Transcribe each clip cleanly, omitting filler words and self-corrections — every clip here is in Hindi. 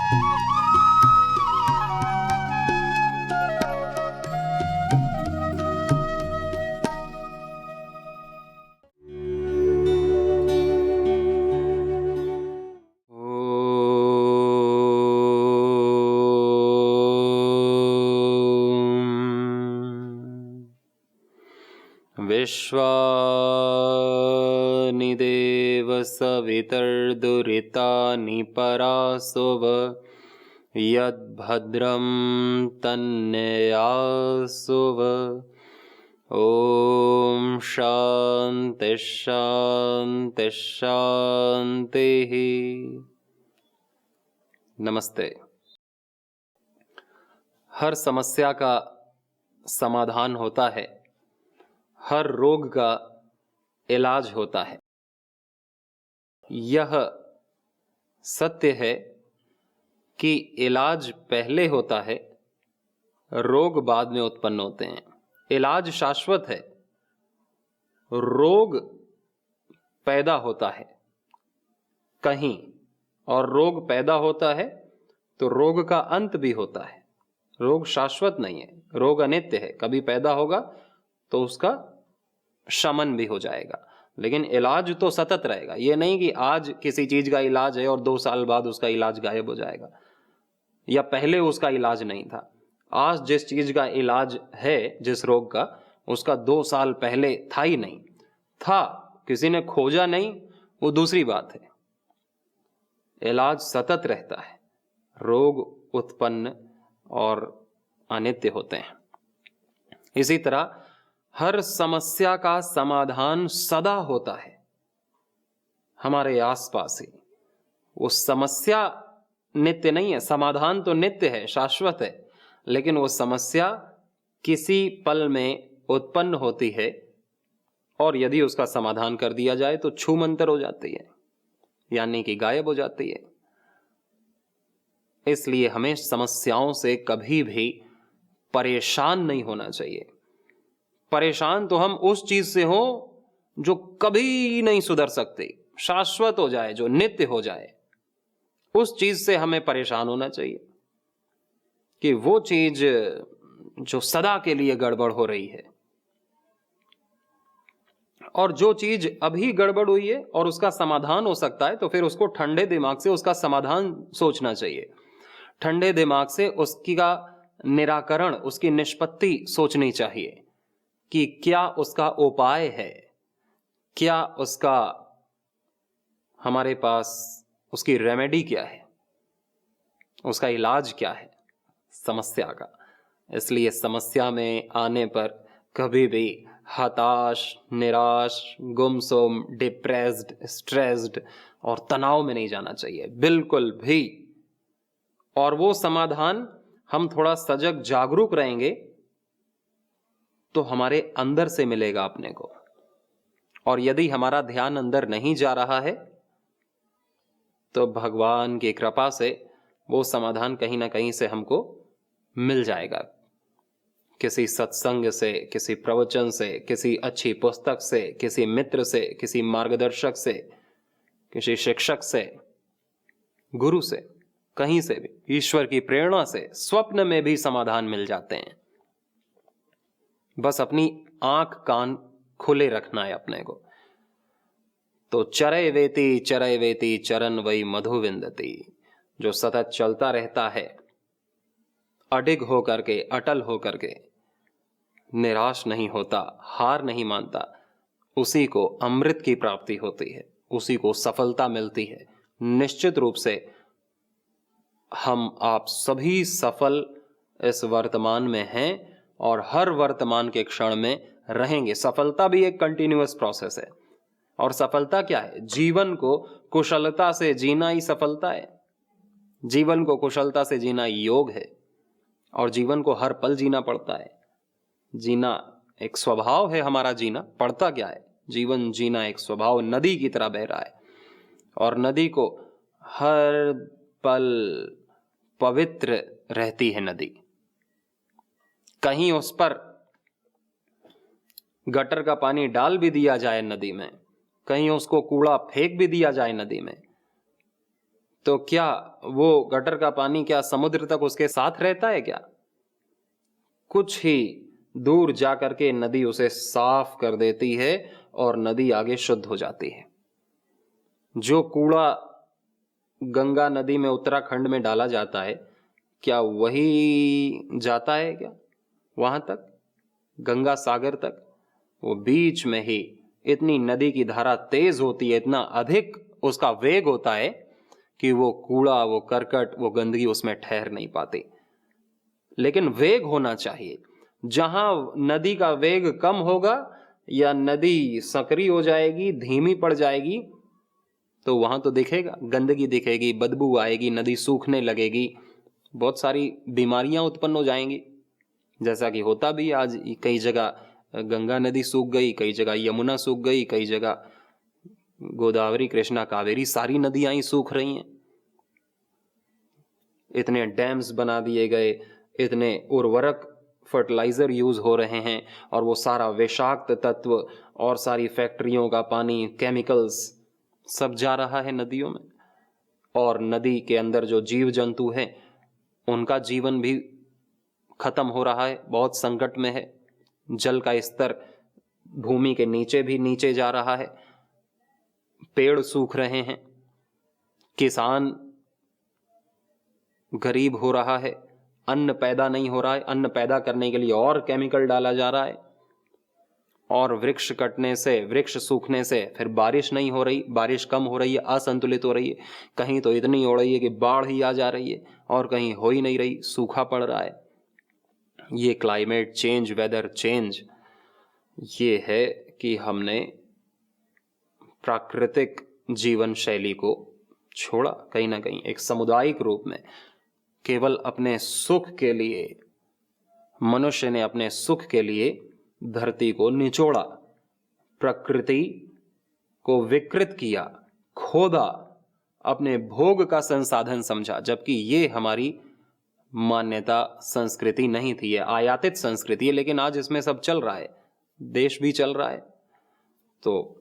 विश्वानि देव सवितर्दुरितानि परासुव यद्भद्रं तन्नयासुव। ॐ शान्ति शान्ति शान्तिः। नमस्ते। हर समस्या का समाधान होता है, हर रोग का इलाज होता है। यह सत्य है कि इलाज पहले होता है, रोग बाद में उत्पन्न होते हैं। इलाज शाश्वत है, रोग पैदा होता है कहीं, और रोग पैदा होता है तो रोग का अंत भी होता है। रोग शाश्वत नहीं है, रोग अनित्य है, कभी पैदा होगा तो उसका शमन भी हो जाएगा, लेकिन इलाज तो सतत रहेगा। यह नहीं कि आज किसी चीज का इलाज है और 2 साल बाद उसका इलाज गायब हो जाएगा, या पहले उसका इलाज नहीं था। आज जिस चीज का इलाज है, जिस रोग का, उसका 2 साल पहले था ही नहीं। था, किसी ने खोजा नहीं, वो दूसरी बात है। इलाज सतत रहता है, रोग उत्पन्न और अनित्य होते हैं। इसी तरह हर समस्या का समाधान सदा होता है हमारे आसपास ही। वो समस्या नित्य नहीं है, समाधान तो नित्य है, शाश्वत है, लेकिन वो समस्या किसी पल में उत्पन्न होती है, और यदि उसका समाधान कर दिया जाए तो छूमंतर हो जाती है, यानी कि गायब हो जाती है। इसलिए हमें समस्याओं से कभी भी परेशान नहीं होना चाहिए। परेशान तो हम उस चीज से हो जो कभी नहीं सुधर सकती, शाश्वत हो जाए, जो नित्य हो जाए, उस चीज से हमें परेशान होना चाहिए कि वो चीज जो सदा के लिए गड़बड़ हो रही है। और जो चीज अभी गड़बड़ हुई है और उसका समाधान हो सकता है, तो फिर उसको ठंडे दिमाग से उसका समाधान सोचना चाहिए। ठंडे दिमाग से उसकी का निराकरण, उसकी निष्पत्ति सोचनी चाहिए कि क्या उसका उपाय है, क्या उसका, हमारे पास उसकी रेमेडी क्या है, उसका इलाज क्या है समस्या का। इसलिए समस्या में आने पर कभी भी हताश, निराश, गुमसुम, डिप्रेस्ड, स्ट्रेस्ड और तनाव में नहीं जाना चाहिए, बिल्कुल भी। और वो समाधान हम थोड़ा सजग, जागरूक रहेंगे तो हमारे अंदर से मिलेगा अपने को। और यदि हमारा ध्यान अंदर नहीं जा रहा है तो भगवान की कृपा से वो समाधान कहीं ना कहीं से हमको मिल जाएगा। किसी सत्संग से, किसी प्रवचन से, किसी अच्छी पुस्तक से, किसी मित्र से, किसी मार्गदर्शक से, किसी शिक्षक से, गुरु से, कहीं से भी, ईश्वर की प्रेरणा से स्वप्न में भी समाधान मिल जाते हैं। बस अपनी आंख कान खुले रखना है अपने को। तो चरय वेति चरण वही मधु विंदती, जो सतत चलता रहता है, अडिग होकर के, अटल होकर के, निराश नहीं होता, हार नहीं मानता, उसी को अमृत की प्राप्ति होती है, उसी को सफलता मिलती है। निश्चित रूप से हम आप सभी सफल इस वर्तमान में हैं और हर वर्तमान के क्षण में रहेंगे। सफलता भी एक कंटिन्यूअस प्रोसेस है। और सफलता क्या है? जीवन को कुशलता से जीना ही सफलता है। जीवन को कुशलता से जीना योग है, और जीवन को हर पल जीना पड़ता है। जीना एक स्वभाव है हमारा। जीना पड़ता क्या है? जीवन जीना एक स्वभाव नदी की तरह बह रहा है, और नदी को हर पल पवित्र रहती है नदी। कहीं उस पर गटर का पानी डाल भी दिया जाए नदी में, कहीं उसको कूड़ा फेंक भी दिया जाए नदी में, तो क्या वो गटर का पानी क्या समुद्र तक उसके साथ रहता है क्या? कुछ ही दूर जाकर के नदी उसे साफ कर देती है और नदी आगे शुद्ध हो जाती है। जो कूड़ा गंगा नदी में उत्तराखंड में डाला जाता है, क्या वही जाता है क्या वहां तक, गंगा सागर तक? वो बीच में ही इतनी नदी की धारा तेज होती है, इतना अधिक उसका वेग होता है कि वो कूड़ा, वो करकट, वो गंदगी उसमें ठहर नहीं पाती। लेकिन वेग होना चाहिए। जहां नदी का वेग कम होगा या नदी सकरी हो जाएगी, धीमी पड़ जाएगी, तो वहां तो दिखेगा, गंदगी दिखेगी, बदबू आएगी, नदी सूखने लगेगी, बहुत सारी बीमारियां उत्पन्न हो जाएंगी। जैसा कि होता भी आज कई जगह गंगा नदी सूख गई, कई जगह यमुना सूख गई, कई जगह गोदावरी, कृष्णा, कावेरी, सारी नदियां ही सूख रही हैं। इतने डैम्स बना दिए गए, इतने उर्वरक फर्टिलाइजर यूज हो रहे हैं और वो सारा विषाक्त तत्व और सारी फैक्ट्रियों का पानी, केमिकल्स सब जा रहा है नदियों में। और नदी के अंदर जो जीव जंतु हैं उनका जीवन भी खत्म हो रहा है, बहुत संकट में है। जल का स्तर भूमि के नीचे भी नीचे जा रहा है, पेड़ सूख रहे हैं, किसान गरीब हो रहा है, अन्न पैदा नहीं हो रहा है, अन्न पैदा करने के लिए और केमिकल डाला जा रहा है। और वृक्ष कटने से, वृक्ष सूखने से फिर बारिश नहीं हो रही, बारिश कम हो रही है, असंतुलित हो रही है। कहीं तो इतनी हो रही है कि बाढ़ ही आ जा रही है और कहीं हो ही नहीं रही, सूखा पड़ रहा है। ये क्लाइमेट चेंज, वेदर चेंज, ये है कि हमने प्राकृतिक जीवन शैली को छोड़ा कहीं ना कहीं, एक सामुदायिक रूप में। केवल अपने सुख के लिए मनुष्य ने अपने सुख के लिए धरती को निचोड़ा, प्रकृति को विकृत किया, खोदा, अपने भोग का संसाधन समझा, जबकि ये हमारी मान्यता संस्कृति नहीं थी, ये आयातित संस्कृति है। लेकिन आज इसमें सब चल रहा है, देश भी चल रहा है। तो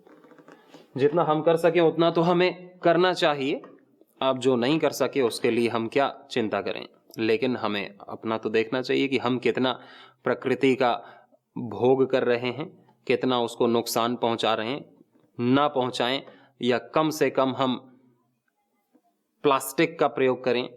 जितना हम कर सके उतना तो हमें करना चाहिए। अब जो नहीं कर सके उसके लिए हम क्या चिंता करें, लेकिन हमें अपना तो देखना चाहिए कि हम कितना प्रकृति का भोग कर रहे हैं, कितना उसको नुकसान पहुंचा रहे हैं। ना पहुंचाएं, या कम से कम हम प्लास्टिक का प्रयोग करें।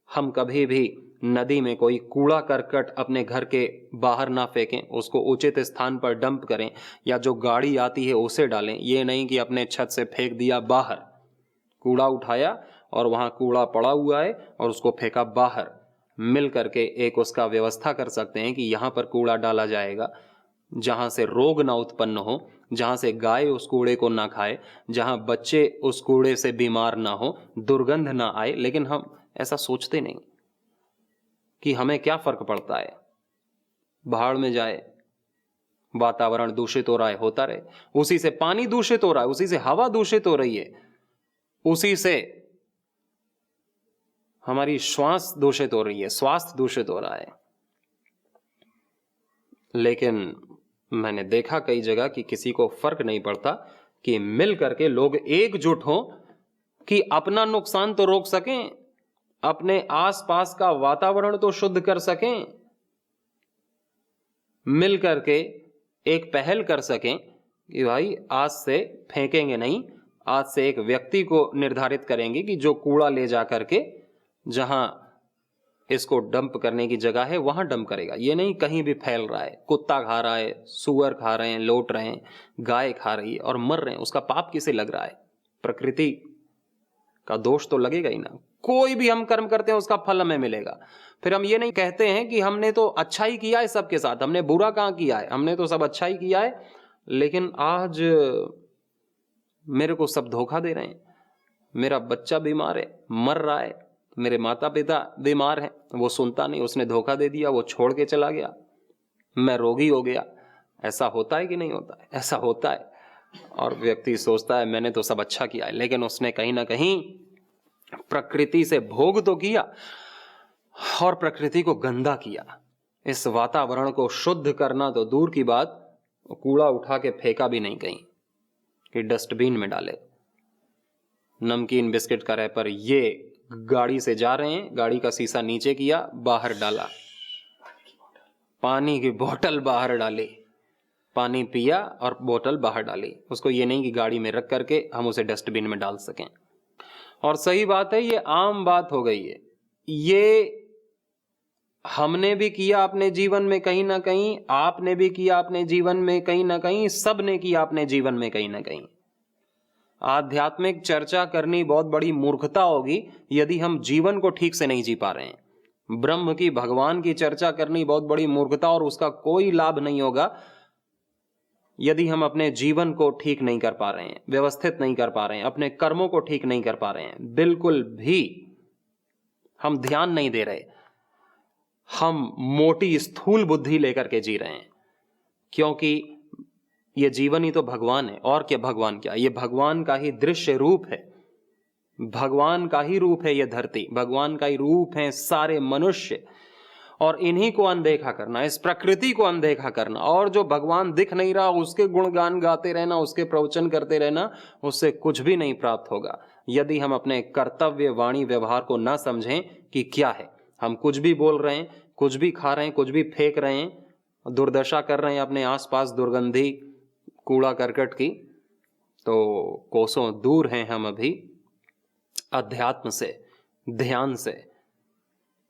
हम कभी भी नदी में कोई कूड़ा करकट अपने घर के बाहर ना फेंकें, उसको उचित स्थान पर डंप करें, या जो गाड़ी आती है उसे डालें। ये नहीं कि अपने छत से फेंक दिया बाहर, कूड़ा उठाया और वहां कूड़ा पड़ा हुआ है और उसको फेंका बाहर। मिल करके एक उसका व्यवस्था कर सकते हैं कि यहां पर कूड़ा डाला जाएगा जहां से रोग ना उत्पन्न हो, जहां से गाय उस कूड़े को ना खाए, जहां बच्चे उस कूड़े से बीमार ना हो, दुर्गंध ना आए। लेकिन हम ऐसा सोचते नहीं कि हमें क्या फर्क पड़ता है, भाड़ में जाए, वातावरण दूषित हो रहा है, होता रहे। उसी से पानी दूषित हो रहा है, उसी से हवा दूषित हो रही है, उसी से हमारी श्वास दूषित हो रही है, स्वास्थ्य दूषित हो रहा है। लेकिन मैंने देखा कई जगह कि किसी को फर्क नहीं पड़ता कि मिल करके लोग एकजुट हों कि अपना नुकसान तो रोक सकें, अपने आसपास का वातावरण तो शुद्ध कर सकें, मिल करके एक पहल कर सकें कि भाई आज से फेंकेंगे नहीं। आज से एक व्यक्ति को निर्धारित करेंगे कि जो कूड़ा ले जा करके जहां इसको डंप करने की जगह है वहां डंप करेगा। ये नहीं कहीं भी फैल रहा है, कुत्ता खा रहा है, सुअर खा रहे हैं, लौट रहे हैं, गाय खा रही है और मर रहे हैं, उसका पाप किसे लग रहा है? प्रकृति का दोष तो लगेगा ही ना। कोई भी हम कर्म करते हैं उसका फल हमें मिलेगा। फिर हम ये नहीं कहते हैं कि हमने तो अच्छा ही किया है सबके साथ, हमने बुरा कहां किया है, हमने तो सब अच्छा ही किया है। लेकिन आज मेरे को सब धोखा दे रहे हैं, मेरा बच्चा बीमार है, मर रहा है, मेरे माता पिता बीमार हैं, वो सुनता नहीं, उसने धोखा दे दिया, वो छोड़ के चला गया, मैं रोगी हो गया। ऐसा होता है कि नहीं होता है? ऐसा होता है। और व्यक्ति सोचता है मैंने तो सब अच्छा किया है, लेकिन उसने कहीं ना कहीं प्रकृति से भोग तो किया और प्रकृति को गंदा किया। इस वातावरण को शुद्ध करना तो दूर की बात, कूड़ा उठा के फेंका भी नहीं कहीं कि डस्टबिन में डाले। नमकीन बिस्किट का रैपर, ये गाड़ी से जा रहे हैं, गाड़ी का शीशा नीचे किया, बाहर डाला, पानी की बोतल बाहर डाली, पानी पिया और बोतल बाहर डाली। उसको ये नहीं कि गाड़ी में रख करके हम उसे डस्टबिन में डाल सकें। और सही बात है, ये आम बात हो गई है, ये हमने भी किया अपने जीवन में कहीं ना कहीं, आपने भी किया अपने जीवन में कहीं ना कहीं, सब ने किया अपने जीवन में कहीं ना कहीं। आध्यात्मिक चर्चा करनी बहुत बड़ी मूर्खता होगी यदि हम जीवन को ठीक से नहीं जी पा रहे हैं। ब्रह्म की, भगवान की चर्चा करनी बहुत बड़ी मूर्खता, और उसका कोई लाभ नहीं होगा यदि हम अपने जीवन को ठीक नहीं कर पा रहे हैं, व्यवस्थित नहीं कर पा रहे हैं, अपने कर्मों को ठीक नहीं कर पा रहे हैं, बिल्कुल भी हम ध्यान नहीं दे रहे, हम मोटी स्थूल बुद्धि लेकर के जी रहे हैं। क्योंकि ये जीवन ही तो भगवान है, और क्या भगवान क्या, ये भगवान का ही दृश्य रूप है, भगवान का ही रूप है ये धरती, भगवान का ही रूप है सारे मनुष्य। और इन्हीं को अनदेखा करना, इस प्रकृति को अनदेखा करना, और जो भगवान दिख नहीं रहा उसके गुणगान गाते रहना, उसके प्रवचन करते रहना, उससे कुछ भी नहीं प्राप्त होगा यदि हम अपने कर्तव्य वाणी व्यवहार को ना समझें कि क्या है। हम कुछ भी बोल रहे हैं, कुछ भी खा रहे हैं, कुछ भी फेंक रहे हैं, दुर्दशा कर रहे हैं अपने आसपास दुर्गंधी कूड़ा करकट की, तो कोसों दूर हैं हम अभी अध्यात्म से, ध्यान से।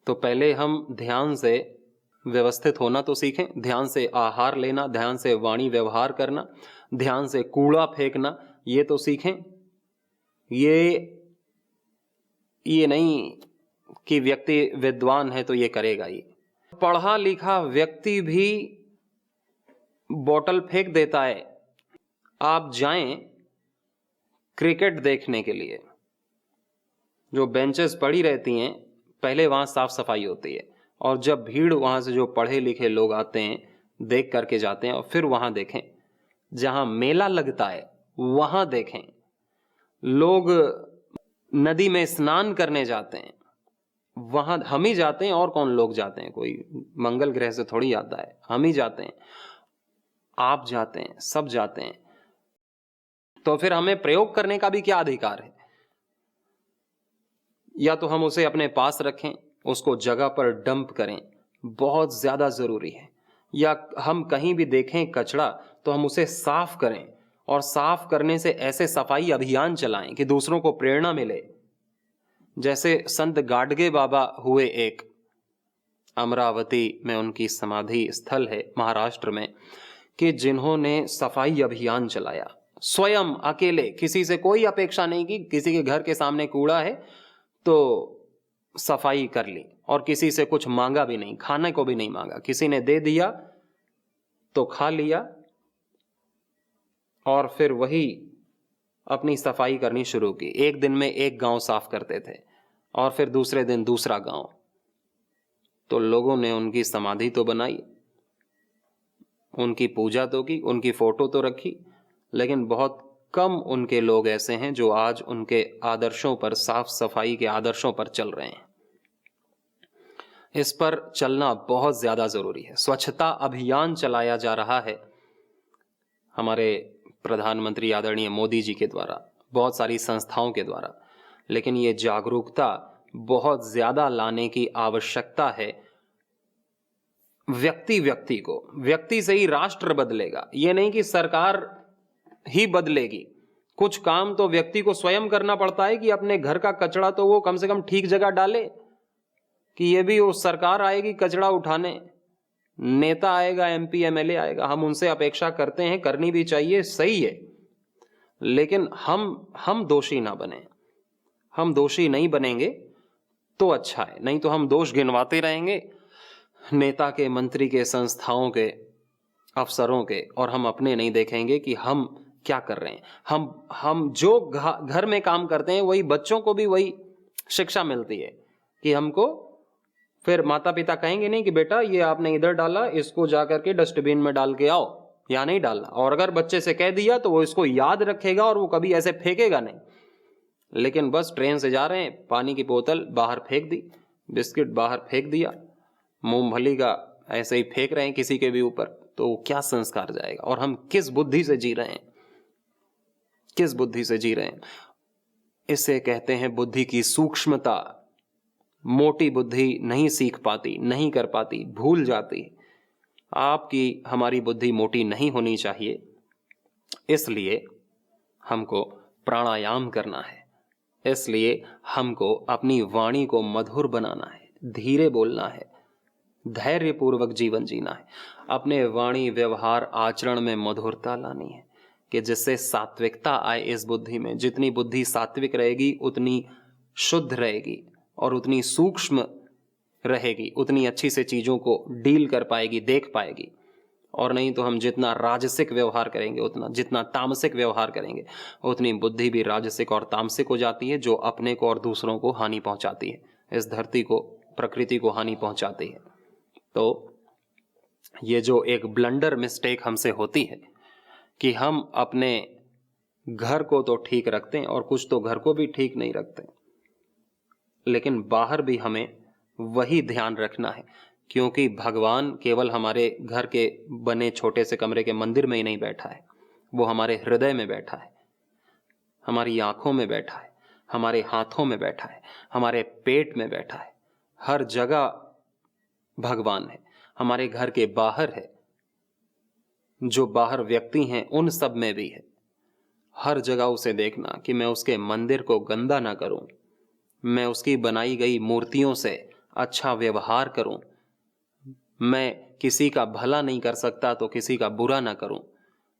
तो पहले हम ध्यान से व्यवस्थित होना तो सीखें, ध्यान से आहार लेना, ध्यान से वाणी व्यवहार करना, ध्यान से कूड़ा फेंकना, ये तो सीखें। ये नहीं कि व्यक्ति विद्वान है तो ये करेगा ही। पढ़ा लिखा व्यक्ति भी बोतल फेंक देता है। आप जाएं क्रिकेट देखने के लिए, जो बेंचेस पड़ी रहती हैं, पहले वहां साफ सफाई होती है, और जब भीड़ वहां से जो पढ़े लिखे लोग आते हैं देख करके जाते हैं, और फिर वहां देखें जहां मेला लगता है, वहां देखें लोग नदी में स्नान करने जाते हैं, वहां हम ही जाते हैं, और कौन लोग जाते हैं, कोई मंगल ग्रह से थोड़ी आता है, हम ही जाते हैं, आप जाते हैं, सब जाते हैं। तो फिर हमें प्रयोग करने का भी क्या अधिकार है? या तो हम उसे अपने पास रखें, उसको जगह पर डंप करें, बहुत ज्यादा जरूरी है, या हम कहीं भी देखें कचरा तो हम उसे साफ करें, और साफ करने से ऐसे सफाई अभियान चलाएं कि दूसरों को प्रेरणा मिले। जैसे संत गाडगे बाबा हुए एक, अमरावती में उनकी समाधि स्थल है महाराष्ट्र में, कि जिन्होंने सफाई अभियान चलाया, स्वयं अकेले, किसी से कोई अपेक्षा नहीं की, किसी के घर के सामने कूड़ा है तो सफाई कर ली, और किसी से कुछ मांगा भी नहीं, खाने को भी नहीं मांगा, किसी ने दे दिया तो खा लिया, और फिर वही अपनी सफाई करनी शुरू की। एक दिन में एक गांव साफ करते थे, और फिर दूसरे दिन दूसरा गांव। तो लोगों ने उनकी समाधि तो बनाई, उनकी पूजा तो की, उनकी फोटो तो रखी, लेकिन बहुत कम उनके लोग ऐसे हैं जो आज उनके आदर्शों पर, साफ सफाई के आदर्शों पर चल रहे हैं। इस पर चलना बहुत ज्यादा जरूरी है। स्वच्छता अभियान चलाया जा रहा है हमारे प्रधानमंत्री आदरणीय मोदी जी के द्वारा, बहुत सारी संस्थाओं के द्वारा, लेकिन ये जागरूकता बहुत ज्यादा लाने की आवश्यकता है। व्यक्ति को, व्यक्ति से ही राष्ट्र बदलेगा, ये नहीं कि सरकार ही बदलेगी। कुछ काम तो व्यक्ति को स्वयं करना पड़ता है, कि अपने घर का कचरा तो वो कम से कम ठीक जगह डाले, कि ये भी वो सरकार आएगी कचरा उठाने, नेता आएगा, एमपी एमएलए आएगा, हम उनसे अपेक्षा करते हैं, करनी भी चाहिए, सही है, लेकिन हम दोषी ना बने। हम दोषी नहीं बनेंगे तो अच्छा है, नहीं तो हम दोष गिनवाते रहेंगे नेता के, मंत्री के, संस्थाओं के, अफसरों के, और हम अपने नहीं देखेंगे कि हम क्या कर रहे हैं। हम जो घर में काम करते हैं वही बच्चों को भी वही शिक्षा मिलती है, कि हमको फिर माता पिता कहेंगे नहीं कि बेटा ये आपने इधर डाला, इसको जाकर के डस्टबिन में डाल के आओ, या नहीं डालना। और अगर बच्चे से कह दिया तो वो इसको याद रखेगा और वो कभी ऐसे फेंकेगा नहीं। लेकिन बस ट्रेन से जा रहे हैं, पानी की बोतल बाहर फेंक दी, बिस्किट बाहर फेंक दिया, मूंगफली का ऐसे ही फेंक रहे हैं किसी के भी ऊपर, तो क्या संस्कार जाएगा? और हम किस बुद्धि से जी रहे हैं, किस बुद्धि से जी रहे हैं? इसे कहते हैं बुद्धि की सूक्ष्मता। मोटी बुद्धि नहीं सीख पाती, नहीं कर पाती, भूल जाती। आपकी हमारी बुद्धि मोटी नहीं होनी चाहिए, इसलिए हमको प्राणायाम करना है, इसलिए हमको अपनी वाणी को मधुर बनाना है, धीरे बोलना है, धैर्य पूर्वक जीवन जीना है, अपने वाणी व्यवहार आचरण में मधुरता लानी है कि जिससे सात्विकता आए इस बुद्धि में। जितनी बुद्धि सात्विक रहेगी उतनी शुद्ध रहेगी और उतनी सूक्ष्म रहेगी, उतनी अच्छी से चीजों को डील कर पाएगी, देख पाएगी। और नहीं तो हम जितना राजसिक व्यवहार करेंगे, उतना जितना तामसिक व्यवहार करेंगे, उतनी बुद्धि भी राजसिक और तामसिक हो जाती है, जो अपने को और दूसरों को हानि पहुंचाती है, इस धरती को, प्रकृति को हानि पहुंचाती है। तो ये जो एक ब्लंडर मिस्टेक हमसे होती है कि हम अपने घर को तो ठीक रखते हैं और कुछ तो घर को भी ठीक नहीं रखते, लेकिन बाहर भी हमें वही ध्यान रखना है, क्योंकि भगवान केवल हमारे घर के बने छोटे से कमरे के मंदिर में ही नहीं बैठा है, वो हमारे हृदय में बैठा है, हमारी आंखों में बैठा है, हमारे हाथों में बैठा है, हमारे पेट में बैठा है। हर जगह भगवान है, हमारे घर के बाहर है, जो बाहर व्यक्ति हैं उन सब में भी है। हर जगह उसे देखना कि मैं उसके मंदिर को गंदा ना करूं, मैं उसकी बनाई गई मूर्तियों से अच्छा व्यवहार करूं, मैं किसी का भला नहीं कर सकता तो किसी का बुरा ना करूं,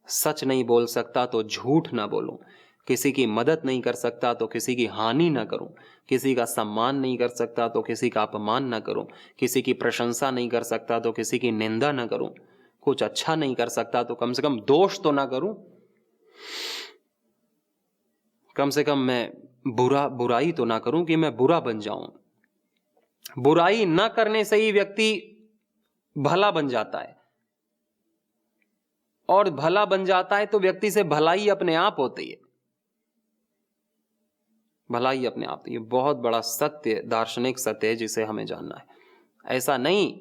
सच नहीं बोल सकता तो झूठ ना बोलूं, किसी की मदद नहीं कर सकता तो किसी की हानि ना करूं, किसी का सम्मान नहीं कर सकता तो किसी का अपमान ना करूं, किसी की प्रशंसा नहीं कर सकता तो किसी की निंदा ना करूं, कुछ अच्छा नहीं कर सकता तो कम से कम दोष तो ना करूं, कम से कम मैं बुराई तो ना करूं कि मैं बुरा बन जाऊं। बुराई ना करने से ही व्यक्ति भला बन जाता है, और भला बन जाता है तो व्यक्ति से भलाई अपने आप होती है, भलाई अपने आप। ये बहुत बड़ा सत्य, दार्शनिक सत्य है जिसे हमें जानना है। ऐसा नहीं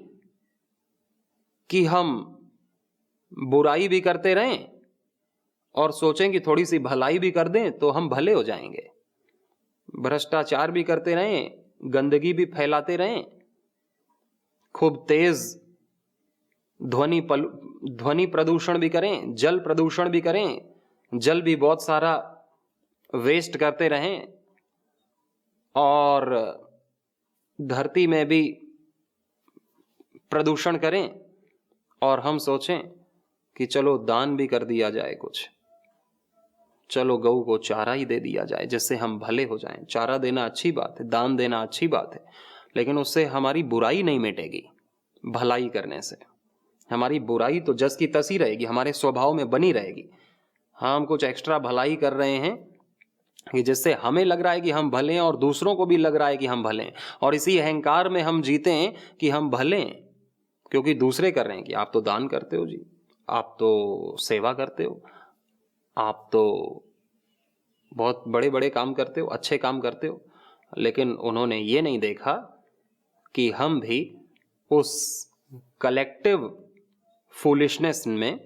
कि हम बुराई भी करते रहें और सोचें कि थोड़ी सी भलाई भी कर दें तो हम भले हो जाएंगे। भ्रष्टाचार भी करते रहें, गंदगी भी फैलाते रहें, खूब तेज ध्वनि प्रदूषण भी करें, जल प्रदूषण भी करें, जल भी बहुत सारा वेस्ट करते रहें, और धरती में भी प्रदूषण करें, और हम सोचें कि चलो दान भी कर दिया जाए कुछ, चलो गऊ को चारा ही दे दिया जाए जिससे हम भले हो जाएं। चारा देना अच्छी बात है, दान देना अच्छी बात है, लेकिन उससे हमारी बुराई नहीं मिटेगी। भलाई करने से हमारी बुराई तो जस की तस ही रहेगी, हमारे स्वभाव में बनी रहेगी। हाँ, हम कुछ एक्स्ट्रा भलाई कर रहे हैं कि जिससे हमें लग रहा है कि हम भले हैं और दूसरों को भी लग रहा है कि हम भले हैं, और इसी अहंकार में हम जीते हैं कि हम भले हैं, क्योंकि दूसरे कर रहे हैं कि आप तो दान करते हो जी, आप तो सेवा करते हो, आप तो बहुत बड़े बड़े काम करते हो, अच्छे काम करते हो। लेकिन उन्होंने ये नहीं देखा कि हम भी उस कलेक्टिव फूलिशनेस में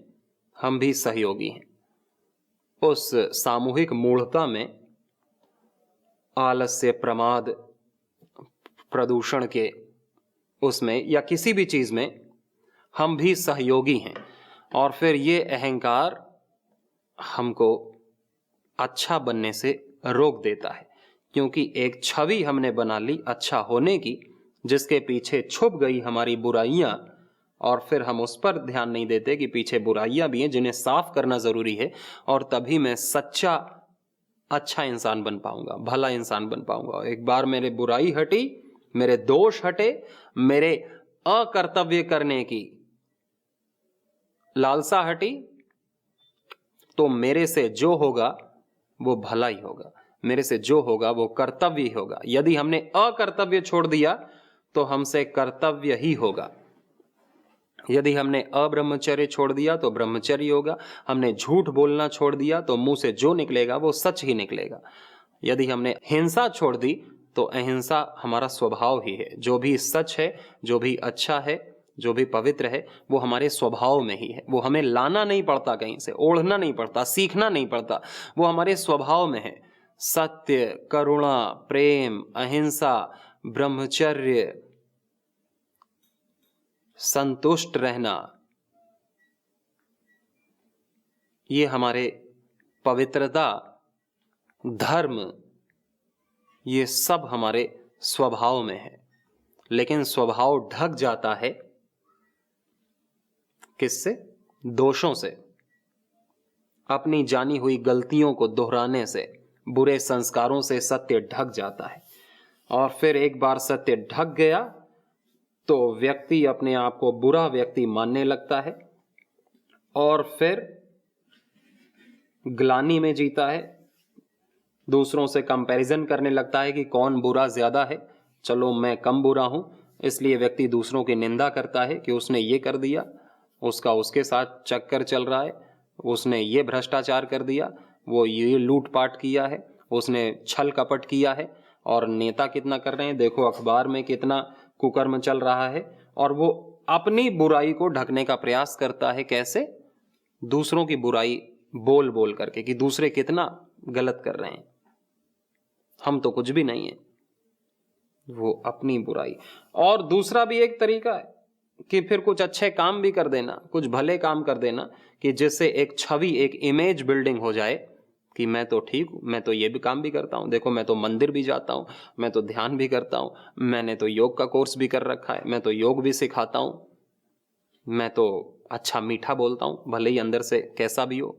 हम भी सहयोगी हैं, उस सामूहिक मूढ़ता में, आलस्य, प्रमाद, प्रदूषण के उसमें या किसी भी चीज में हम भी सहयोगी हैं। और फिर ये अहंकार हमको अच्छा बनने से रोक देता है, क्योंकि एक छवि हमने बना ली अच्छा होने की, जिसके पीछे छुप गई हमारी बुराइयां, और फिर हम उस पर ध्यान नहीं देते कि पीछे बुराइयां भी हैं जिन्हें साफ करना जरूरी है, और तभी मैं सच्चा अच्छा इंसान बन पाऊंगा, भला इंसान बन पाऊंगा। एक बार मेरे बुराई हटी, मेरे दोष हटे, मेरे अकर्तव्य करने की लालसा हटी, तो मेरे से जो होगा वो भला ही होगा, मेरे से जो होगा वो कर्तव्य ही होगा। यदि हमने अकर्तव्य छोड़ दिया तो हमसे कर्तव्य ही होगा, यदि हमने अब्रह्मचर्य छोड़ दिया तो ब्रह्मचर्य होगा, हमने झूठ बोलना छोड़ दिया तो मुंह से जो निकलेगा वो सच ही निकलेगा, यदि हमने हिंसा छोड़ दी तो अहिंसा हमारा स्वभाव ही है। जो भी सच है, जो भी अच्छा है, जो भी पवित्र है, वो हमारे स्वभाव में ही है, वो हमें लाना नहीं पड़ता, कहीं से ओढ़ना नहीं पड़ता, सीखना नहीं पड़ता, वो हमारे स्वभाव में है। सत्य, करुणा, प्रेम, अहिंसा, ब्रह्मचर्य, संतुष्ट रहना, ये हमारे पवित्रता, धर्म, ये सब हमारे स्वभाव में है। लेकिन स्वभाव ढक जाता है किससे? दोषों से, अपनी जानी हुई गलतियों को दोहराने से, बुरे संस्कारों से सत्य ढक जाता है। और फिर एक बार सत्य ढक गया तो व्यक्ति अपने आप को बुरा व्यक्ति मानने लगता है और फिर ग्लानि में जीता है, दूसरों से कंपैरिजन करने लगता है कि कौन बुरा ज्यादा है, चलो मैं कम बुरा हूं। इसलिए व्यक्ति दूसरों की निंदा करता है कि उसने ये कर दिया, उसका उसके साथ चक्कर चल रहा है, उसने ये भ्रष्टाचार कर दिया, वो ये लूटपाट किया है, उसने छल कपट किया है। और नेता कितना कर रहे हैं, देखो अखबार में कितना कुकर्म चल रहा है। और वो अपनी बुराई को ढकने का प्रयास करता है, कैसे? दूसरों की बुराई बोल बोल करके कि दूसरे कितना गलत कर रहे हैं, हम तो कुछ भी नहीं है, वो अपनी बुराई। और दूसरा भी एक तरीका है कि फिर कुछ अच्छे काम भी कर देना, कुछ भले काम कर देना कि जिससे एक छवि, एक इमेज बिल्डिंग हो जाए कि मैं तो ठीक हूं, मैं तो ये भी काम भी करता हूं, देखो मैं तो मंदिर भी जाता हूं, मैं तो ध्यान भी करता हूं, मैंने तो योग का कोर्स भी कर रखा है, मैं तो योग भी सिखाता हूं, मैं तो अच्छा मीठा बोलता हूं, भले ही अंदर से कैसा भी हो,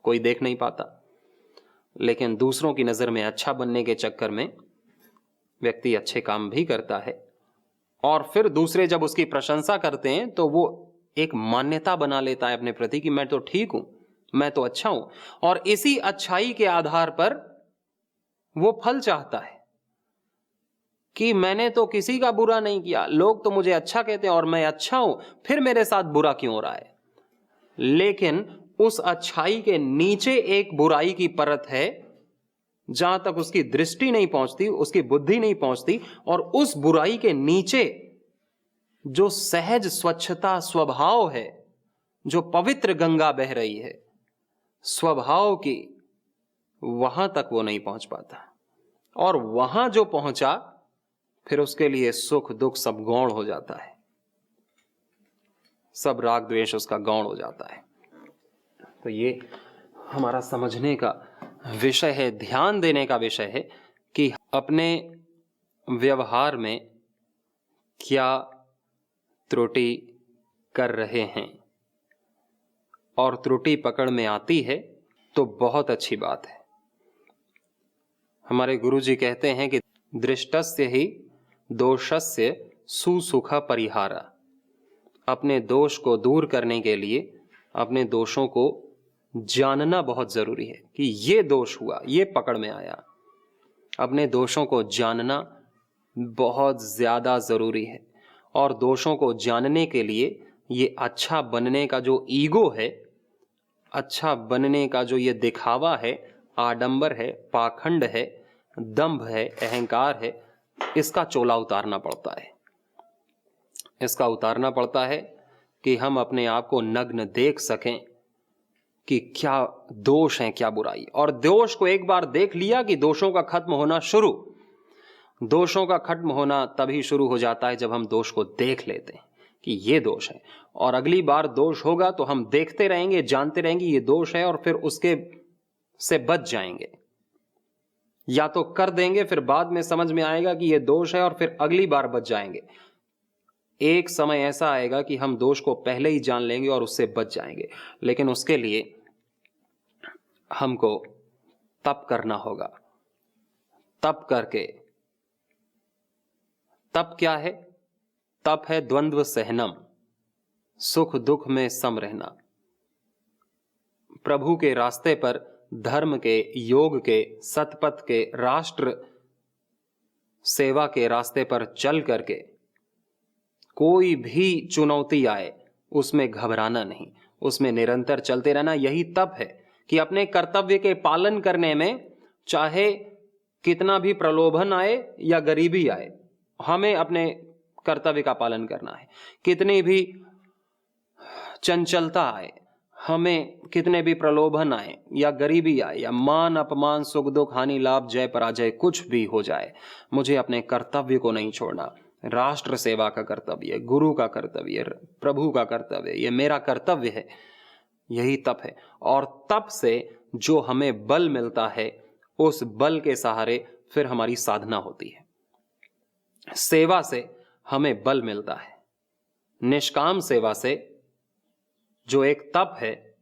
कोई देख नहीं पाता। लेकिन दूसरों की नजर में अच्छा बनने के चक्कर में व्यक्ति अच्छे काम भी करता है और फिर दूसरे जब उसकी प्रशंसा करते हैं तो वो एक मान्यता बना लेता है अपने प्रति कि मैं तो ठीक हूं, मैं तो अच्छा हूं। और इसी अच्छाई के आधार पर वो फल चाहता है कि मैंने तो किसी का बुरा नहीं किया, लोग तो मुझे अच्छा कहते हैं और मैं अच्छा हूं, फिर मेरे साथ बुरा क्यों हो रहा है? लेकिन उस अच्छाई के नीचे एक बुराई की परत है जहां तक उसकी दृष्टि नहीं पहुंचती, उसकी बुद्धि नहीं पहुंचती। और उस बुराई के नीचे जो सहज स्वच्छता स्वभाव है, जो पवित्र गंगा बह रही है स्वभाव की, वहां तक वो नहीं पहुंच पाता। और वहां जो पहुंचा फिर उसके लिए सुख दुख सब गौण हो जाता है, सब राग द्वेष उसका गौण हो जाता है। तो ये हमारा समझने का विषय है, ध्यान देने का विषय है कि अपने व्यवहार में क्या त्रुटि कर रहे हैं। और त्रुटि पकड़ में आती है तो बहुत अच्छी बात है। हमारे गुरुजी कहते हैं कि दृष्टस्य ही दोषस्य सुसुख परिहारा। अपने दोष को दूर करने के लिए अपने दोषों को जानना बहुत जरूरी है कि ये दोष हुआ, ये पकड़ में आया। अपने दोषों को जानना बहुत ज्यादा जरूरी है। और दोषों को जानने के लिए ये अच्छा बनने का जो ईगो है, अच्छा बनने का जो ये दिखावा है, आडंबर है, पाखंड है, दंभ है, अहंकार है, इसका चोला उतारना पड़ता है। इसका उतारना पड़ता है कि हम अपने आप को नग्न देख सकें कि क्या दोष है, क्या बुराई। और दोष को एक बार देख लिया कि दोषों का खत्म होना शुरू। दोषों का खत्म होना तभी शुरू हो जाता है जब हम दोष को देख लेते हैं कि ये दोष है। और अगली बार दोष होगा तो हम देखते रहेंगे, जानते रहेंगे ये दोष है, और फिर उसके से बच जाएंगे। या तो कर देंगे, फिर बाद में समझ में आएगा कि ये दोष है और फिर अगली बार बच जाएंगे। एक समय ऐसा आएगा कि हम दोष को पहले ही जान लेंगे और उससे बच जाएंगे। लेकिन उसके लिए हमको तप करना होगा। तप करके, तप क्या है? तप है द्वंद्व सहनम, सुख दुख में सम रहना। प्रभु के रास्ते पर, धर्म के, योग के, सतपथ के, राष्ट्र सेवा के रास्ते पर चल करके कोई भी चुनौती आए उसमें घबराना नहीं, उसमें निरंतर चलते रहना। यही तप है कि अपने कर्तव्य के पालन करने में चाहे कितना भी प्रलोभन आए या गरीबी आए, हमें अपने कर्तव्य का पालन करना है। कितनी भी चंचलता आए, हमें कितने भी प्रलोभन आए या गरीबी आए या मान अपमान सुख दुख हानि लाभ जय पराजय कुछ भी हो जाए, मुझे अपने कर्तव्य को नहीं छोड़ना। राष्ट्र सेवा का कर्तव्य, गुरु का कर्तव्य, प्रभु का कर्तव्य, ये मेरा कर्तव्य है। यही तप है। और तप से जो हमें बल मिलता है, उस बल के सहारे फिर हमारी साधना होती है। सेवा से हमें बल मिलता है। निष्काम सेवा से जो एक तप है,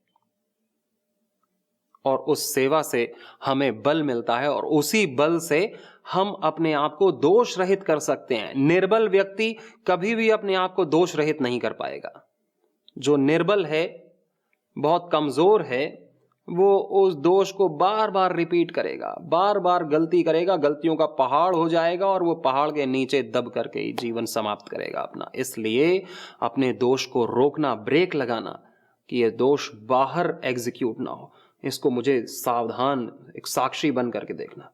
और उस सेवा से हमें बल मिलता है, और उसी बल से हम अपने आप को दोष रहित कर सकते हैं। निर्बल व्यक्ति कभी भी अपने आप को दोष रहित नहीं कर पाएगा। जो निर्बल है, बहुत कमजोर है, वो उस दोष को बार बार रिपीट करेगा, बार बार गलती करेगा, गलतियों का पहाड़ हो जाएगा और वो पहाड़ के नीचे दब करके ही जीवन समाप्त करेगा अपना। इसलिए अपने दोष को रोकना, ब्रेक लगाना कि ये दोष बाहर एग्जीक्यूट ना हो, इसको मुझे सावधान एक साक्षी बन करके देखना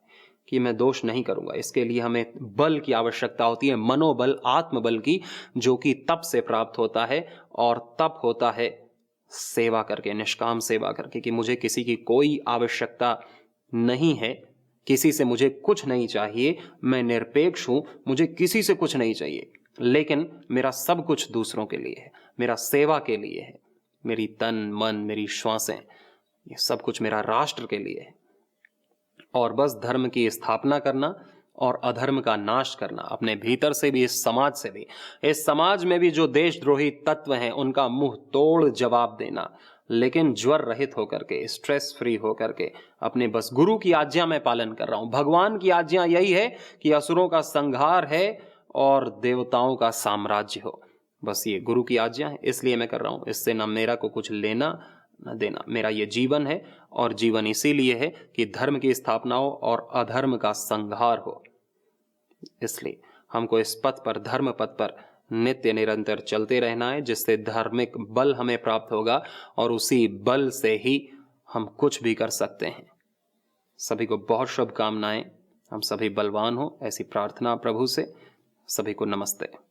कि मैं दोष नहीं करूंगा। इसके लिए हमें बल की आवश्यकता होती है, मनोबल, आत्मबल की, जो कि तप से प्राप्त होता है। और तप होता है सेवा करके, निष्काम सेवा करके, कि मुझे किसी की कोई आवश्यकता नहीं है, किसी से मुझे कुछ नहीं चाहिए, मैं निरपेक्ष हूं, मुझे किसी से कुछ नहीं चाहिए, लेकिन मेरा सब कुछ दूसरों के लिए है, मेरा सेवा के लिए है। मेरी तन मन, मेरी श्वासें, ये सब कुछ मेरा राष्ट्र के लिए है। और बस धर्म की स्थापना करना और अधर्म का नाश करना, अपने भीतर से भी, इस समाज से भी। इस समाज में भी जो देशद्रोही तत्व हैं, उनका मुंह तोड़ जवाब देना, लेकिन ज्वर रहित होकर के, स्ट्रेस फ्री होकर के, अपने बस गुरु की आज्ञा में पालन कर रहा हूं। भगवान की आज्ञा यही है कि असुरों का संहार है और देवताओं का साम्राज्य हो। बस ये गुरु की आज्ञा है, इसलिए मैं कर रहा हूं। इससे ना मेरा को कुछ लेना न देना। मेरा ये जीवन है, और जीवन इसीलिए है कि धर्म की स्थापना हो और अधर्म का संहार हो। इसलिए हमको इस पथ पर, धर्म पथ पर नित्य निरंतर चलते रहना है, जिससे धार्मिक बल हमें प्राप्त होगा और उसी बल से ही हम कुछ भी कर सकते हैं। सभी को बहुत शुभकामनाएं। हम सभी बलवान हो, ऐसी प्रार्थना प्रभु से। सभी को नमस्ते।